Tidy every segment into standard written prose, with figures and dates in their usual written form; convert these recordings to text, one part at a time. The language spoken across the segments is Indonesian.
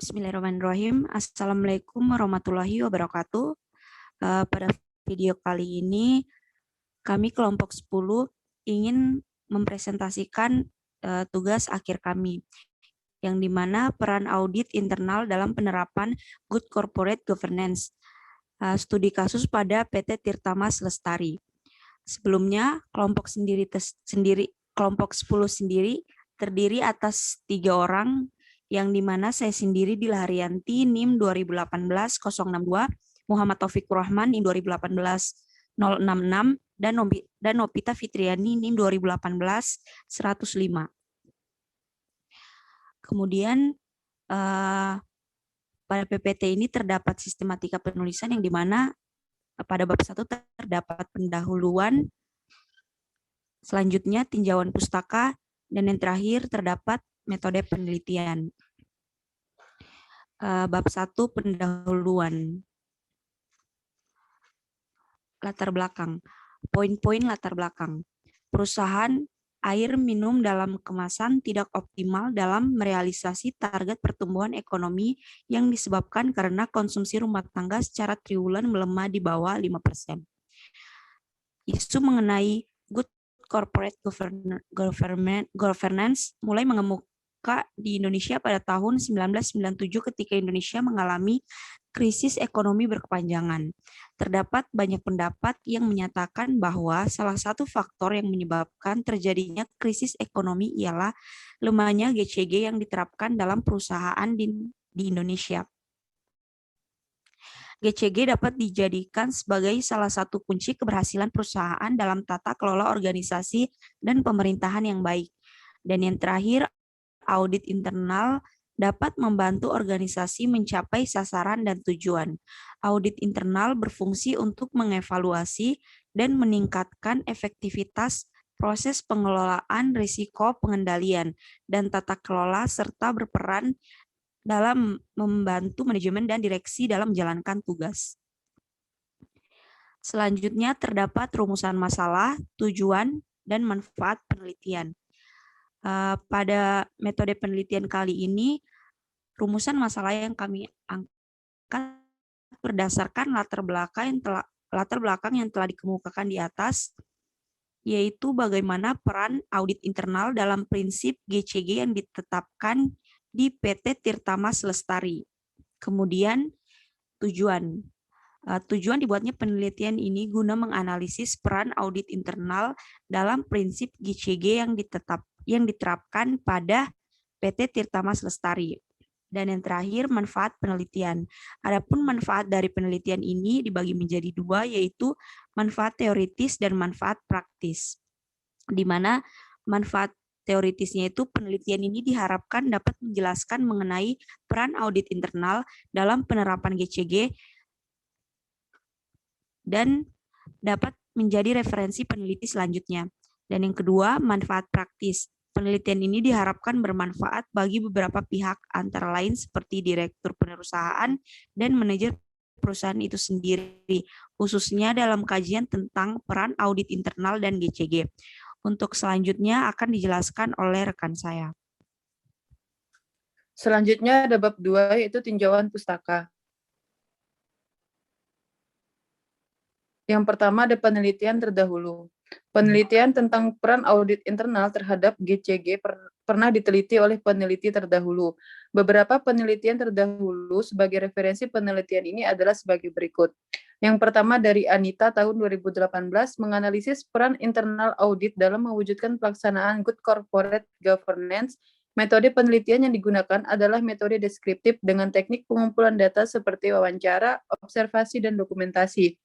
Bismillahirrahmanirrahim. Assalamualaikum warahmatullahi wabarakatuh. Pada video kali ini, kami kelompok 10 ingin mempresentasikan tugas akhir kami, yang dimana peran audit internal dalam penerapan Good Corporate Governance, studi kasus pada PT Tirta Mas Lestari. Sebelumnya, kelompok 10 sendiri terdiri atas 3 orang, yang dimana saya sendiri Dila Haryanti, NIM 2018-062, Muhammad Taufikur Rahman, NIM 2018-066, dan Nopita Fitriani, NIM 2018-105. Kemudian, pada PPT ini terdapat sistematika penulisan yang dimana pada bab 1 terdapat pendahuluan, selanjutnya tinjauan pustaka, dan yang terakhir terdapat metode penelitian. Bab 1 pendahuluan. Latar belakang. Poin-poin latar belakang. Perusahaan air minum dalam kemasan tidak optimal dalam merealisasi target pertumbuhan ekonomi yang disebabkan karena konsumsi rumah tangga secara triwulan melemah di bawah 5%. Isu mengenai Good Corporate Governance mulai mengemuka di Indonesia pada tahun 1997 ketika Indonesia mengalami krisis ekonomi berkepanjangan. Terdapat banyak pendapat yang menyatakan bahwa salah satu faktor yang menyebabkan terjadinya krisis ekonomi ialah lemahnya GCG yang diterapkan dalam perusahaan di Indonesia. GCG dapat dijadikan sebagai salah satu kunci keberhasilan perusahaan dalam tata kelola organisasi dan pemerintahan yang baik. Dan yang terakhir, audit internal dapat membantu organisasi mencapai sasaran dan tujuan. Audit internal berfungsi untuk mengevaluasi dan meningkatkan efektivitas proses pengelolaan risiko pengendalian dan tata kelola serta berperan dalam membantu manajemen dan direksi dalam menjalankan tugas. Selanjutnya terdapat rumusan masalah, tujuan, dan manfaat penelitian. Pada metode penelitian kali ini, rumusan masalah yang kami angkat berdasarkan latar belakang yang telah dikemukakan di atas, yaitu bagaimana peran audit internal dalam prinsip GCG yang ditetapkan di PT Tirta Mas Lestari. Kemudian tujuan. Tujuan dibuatnya penelitian ini guna menganalisis peran audit internal dalam prinsip GCG yang diterapkan pada PT Tirta Mas Lestari. Dan yang terakhir, manfaat penelitian. Adapun manfaat dari penelitian ini dibagi menjadi 2, yaitu manfaat teoritis dan manfaat praktis. Di mana manfaat teoritisnya itu penelitian ini diharapkan dapat menjelaskan mengenai peran audit internal dalam penerapan GCG dan dapat menjadi referensi peneliti selanjutnya. Dan yang kedua, manfaat praktis. Penelitian ini diharapkan bermanfaat bagi beberapa pihak, antara lain seperti direktur perusahaan dan manajer perusahaan itu sendiri, khususnya dalam kajian tentang peran audit internal dan GCG. Untuk selanjutnya akan dijelaskan oleh rekan saya. Selanjutnya ada bab 2, yaitu tinjauan pustaka. Yang pertama ada penelitian terdahulu. Penelitian tentang peran audit internal terhadap GCG pernah diteliti oleh peneliti terdahulu. Beberapa penelitian terdahulu sebagai referensi penelitian ini adalah sebagai berikut. Yang pertama dari Anita tahun 2018 menganalisis peran internal audit dalam mewujudkan pelaksanaan Good Corporate Governance. Metode penelitian yang digunakan adalah metode deskriptif dengan teknik pengumpulan data seperti wawancara, observasi, dan dokumentasi.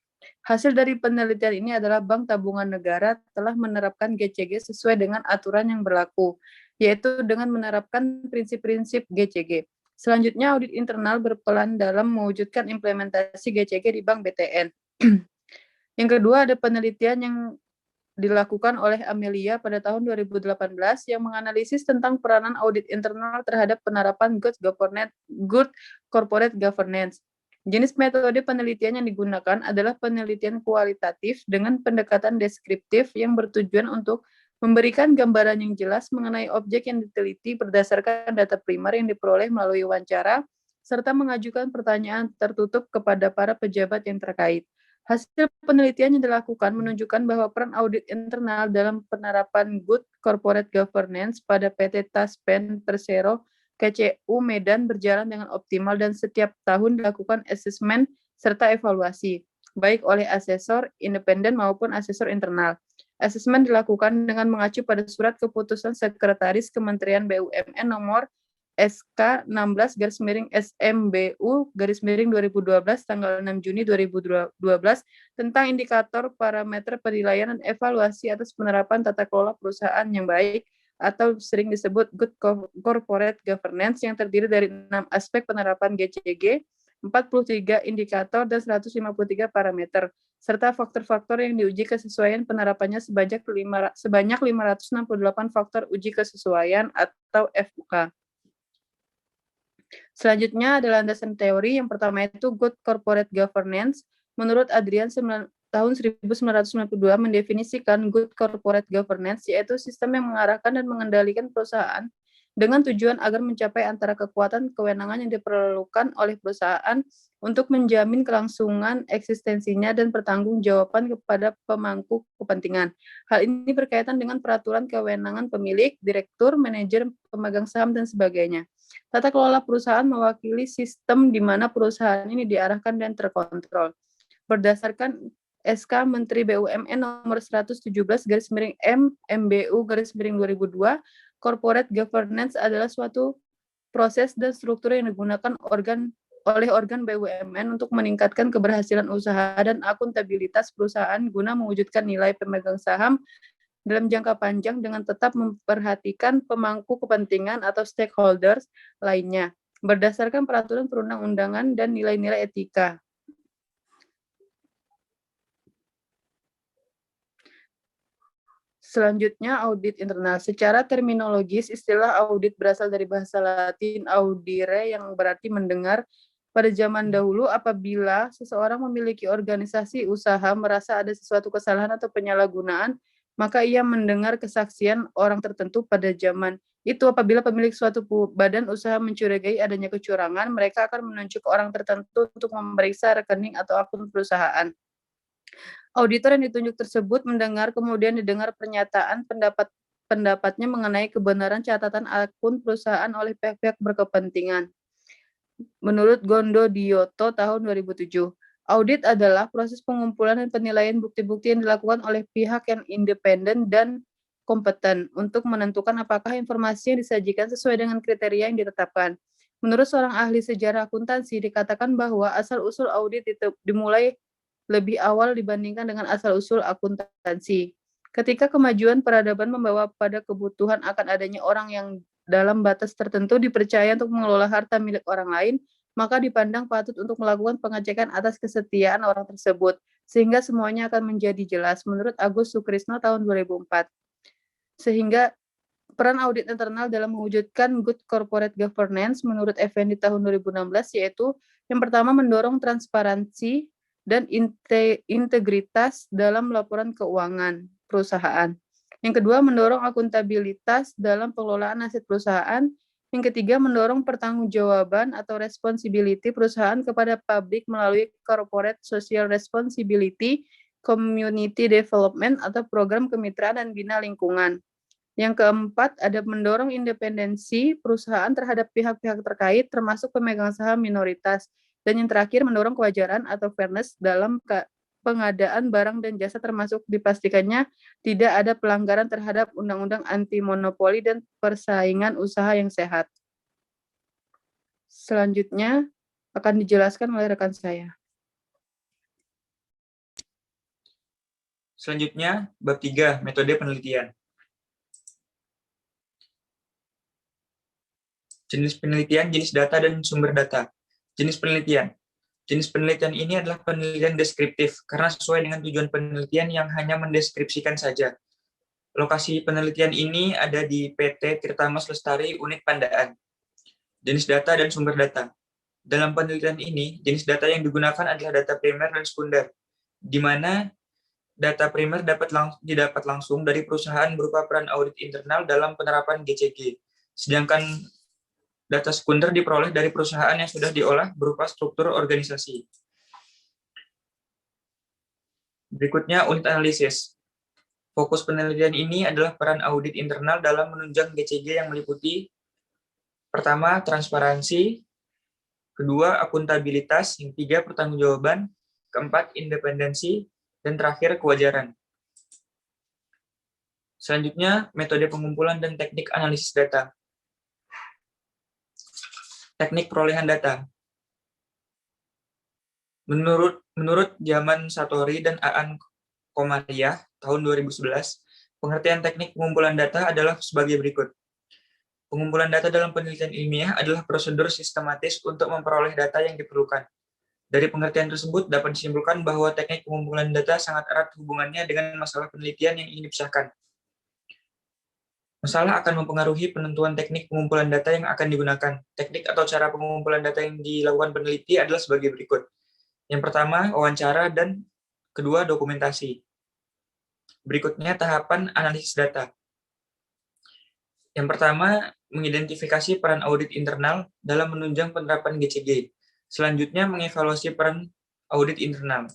Hasil dari penelitian ini adalah Bank Tabungan Negara telah menerapkan GCG sesuai dengan aturan yang berlaku, yaitu dengan menerapkan prinsip-prinsip GCG. Selanjutnya, audit internal berperan dalam mewujudkan implementasi GCG di Bank BTN. Yang kedua, ada penelitian yang dilakukan oleh Amelia pada tahun 2018 yang menganalisis tentang peranan audit internal terhadap penerapan Good Corporate Governance. Jenis metode penelitian yang digunakan adalah penelitian kualitatif dengan pendekatan deskriptif yang bertujuan untuk memberikan gambaran yang jelas mengenai objek yang diteliti berdasarkan data primer yang diperoleh melalui wawancara, serta mengajukan pertanyaan tertutup kepada para pejabat yang terkait. Hasil penelitian yang dilakukan menunjukkan bahwa peran audit internal dalam penerapan Good Corporate Governance pada PT Taspen Persero KCU Medan berjalan dengan optimal dan setiap tahun dilakukan asesmen serta evaluasi, baik oleh asesor independen maupun asesor internal. Asesmen dilakukan dengan mengacu pada surat keputusan Sekretaris Kementerian BUMN nomor SK 16/SMBU/2012 tanggal 6 Juni 2012 tentang indikator parameter penilaian dan evaluasi atas penerapan tata kelola perusahaan yang baik atau sering disebut Good Corporate Governance yang terdiri dari 6 aspek penerapan GCG, 43 indikator dan 153 parameter, serta faktor-faktor yang diuji kesesuaian penerapannya sebanyak 568 faktor uji kesesuaian atau FUK. Selanjutnya adalah landasan teori. Yang pertama itu Good Corporate Governance. Menurut Adrian tahun 1992 mendefinisikan Good Corporate Governance yaitu sistem yang mengarahkan dan mengendalikan perusahaan dengan tujuan agar mencapai antara kekuatan kewenangan yang diperlukan oleh perusahaan untuk menjamin kelangsungan eksistensinya dan pertanggungjawaban kepada pemangku kepentingan. Hal ini berkaitan dengan peraturan kewenangan pemilik, direktur, manajer, pemegang saham, dan sebagainya. Tata kelola perusahaan mewakili sistem di mana perusahaan ini diarahkan dan terkontrol. Berdasarkan SK Menteri BUMN nomor 117/M/MBU/2002, corporate governance adalah suatu proses dan struktur yang digunakan oleh organ BUMN untuk meningkatkan keberhasilan usaha dan akuntabilitas perusahaan guna mewujudkan nilai pemegang saham dalam jangka panjang dengan tetap memperhatikan pemangku kepentingan atau stakeholders lainnya berdasarkan peraturan perundang-undangan dan nilai-nilai etika. Selanjutnya, audit internal. Secara terminologis, istilah audit berasal dari bahasa Latin audire yang berarti mendengar. Pada zaman dahulu, apabila seseorang memiliki organisasi usaha merasa ada sesuatu kesalahan atau penyalahgunaan, maka ia mendengar kesaksian orang tertentu. Pada zaman itu, apabila pemilik suatu badan usaha mencurigai adanya kecurangan, mereka akan menunjuk orang tertentu untuk memeriksa rekening atau akun perusahaan. Auditor yang ditunjuk tersebut kemudian didengar pernyataan pendapatnya mengenai kebenaran catatan akun perusahaan oleh pihak-pihak berkepentingan. Menurut Gondo Dioto tahun 2007, audit adalah proses pengumpulan dan penilaian bukti-bukti yang dilakukan oleh pihak yang independen dan kompeten untuk menentukan apakah informasi yang disajikan sesuai dengan kriteria yang ditetapkan. Menurut seorang ahli sejarah akuntansi, dikatakan bahwa asal-usul audit dimulai lebih awal dibandingkan dengan asal-usul akuntansi. Ketika kemajuan peradaban membawa pada kebutuhan akan adanya orang yang dalam batas tertentu dipercaya untuk mengelola harta milik orang lain, maka dipandang patut untuk melakukan pengecekan atas kesetiaan orang tersebut, sehingga semuanya akan menjadi jelas, menurut Agus Sukrisno tahun 2004. Sehingga peran audit internal dalam mewujudkan Good Corporate Governance menurut Effendi tahun 2016 yaitu yang pertama mendorong transparansi dan integritas dalam laporan keuangan perusahaan. Yang kedua, mendorong akuntabilitas dalam pengelolaan aset perusahaan. Yang ketiga, mendorong pertanggungjawaban atau responsibility perusahaan kepada publik melalui corporate social responsibility, community development atau program kemitraan dan bina lingkungan. Yang keempat, ada mendorong independensi perusahaan terhadap pihak-pihak terkait termasuk pemegang saham minoritas. Dan yang terakhir, mendorong kewajaran atau fairness dalam pengadaan barang dan jasa termasuk dipastikannya tidak ada pelanggaran terhadap undang-undang anti monopoli dan persaingan usaha yang sehat. Selanjutnya akan dijelaskan oleh rekan saya. Selanjutnya, bab 3, metode penelitian. Jenis penelitian, jenis data, dan sumber data. Jenis penelitian. Jenis penelitian ini adalah penelitian deskriptif, karena sesuai dengan tujuan penelitian yang hanya mendeskripsikan saja. Lokasi penelitian ini ada di PT Tirta Mas Lestari, Unit Pandaan. Jenis data dan sumber data. Dalam penelitian ini, jenis data yang digunakan adalah data primer dan sekunder, di mana Data primer didapat langsung dari perusahaan berupa peran audit internal dalam penerapan GCG, sedangkan data sekunder diperoleh dari perusahaan yang sudah diolah berupa struktur organisasi. Berikutnya, unit analisis. Fokus penelitian ini adalah peran audit internal dalam menunjang GCG yang meliputi pertama, transparansi, kedua, akuntabilitas, yang ketiga, pertanggungjawaban, keempat, independensi, dan terakhir, kewajaran. Selanjutnya, metode pengumpulan dan teknik analisis data. Teknik perolehan data. Menurut Zaman Satori dan Aan Komariah tahun 2011, pengertian teknik pengumpulan data adalah sebagai berikut. Pengumpulan data dalam penelitian ilmiah adalah prosedur sistematis untuk memperoleh data yang diperlukan. Dari pengertian tersebut dapat disimpulkan bahwa teknik pengumpulan data sangat erat hubungannya dengan masalah penelitian yang ingin dipisahkan. Masalah akan mempengaruhi penentuan teknik pengumpulan data yang akan digunakan. Teknik atau cara pengumpulan data yang dilakukan peneliti adalah sebagai berikut. Yang pertama, wawancara, dan kedua, dokumentasi. Berikutnya, tahapan analisis data. Yang pertama, mengidentifikasi peran audit internal dalam menunjang penerapan GCG. Selanjutnya, mengevaluasi peran audit internal.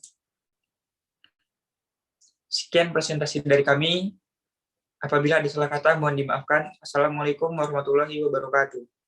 Sekian presentasi dari kami. Apabila ada salah kata, mohon dimaafkan. Assalamualaikum warahmatullahi wabarakatuh.